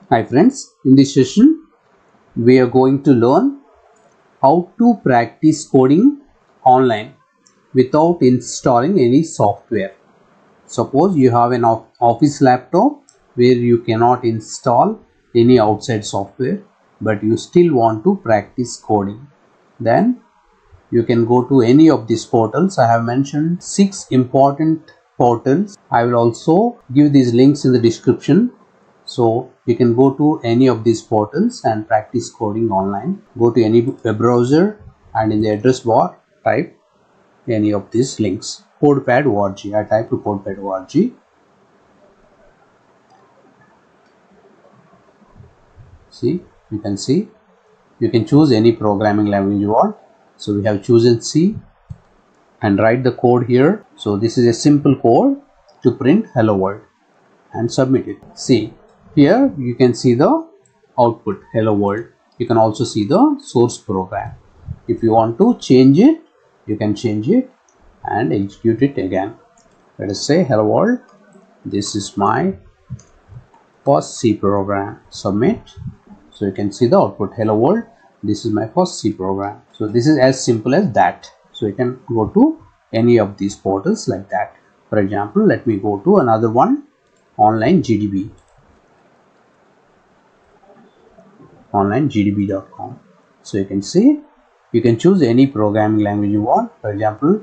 Hi friends, in this session we are going to learn how to practice coding online without installing any software. Suppose you have an office laptop where you cannot install any outside software but you still want to practice coding. Then you can go to any of these portals. I have mentioned 6 important portals. I will also give these links in the description. So you can go to any of these portals and practice coding online. Go to any web browser and in the address bar type any of these links. Codepad.org. I type to codepad.org. See, you can see. You can choose any programming language you want. So we have chosen C and write the code here. So this is a simple code to print hello world and submit it. See, here you can see the output hello world. You can also see the source program. If you want to change it, you can change it and execute it again. Let us say hello world. This is my first C program. Submit. So you can see the output hello world. This is my first C program. So this is as simple as that. So you can go to any of these portals like that. For example, let me go to another one, online GDB. onlinegdb.com. So you can see, you can choose any programming language you want. For example,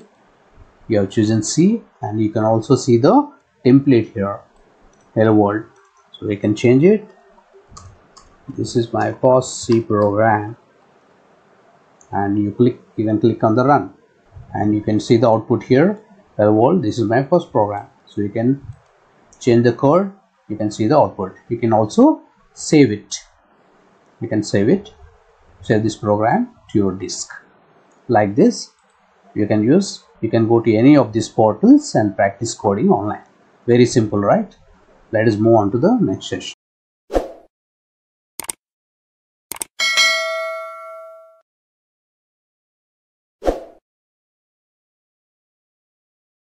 you have chosen C and you can also see the template here, hello world. So you can change it. This is my first C program and you can click on the run and you can see the output here, hello world. This is my first program. So you can change the code, you can see the output. You can also save it. You can save this program to your disk. Like this, you can go to any of these portals and practice coding online. Very simple, right? Let us move on to the next session.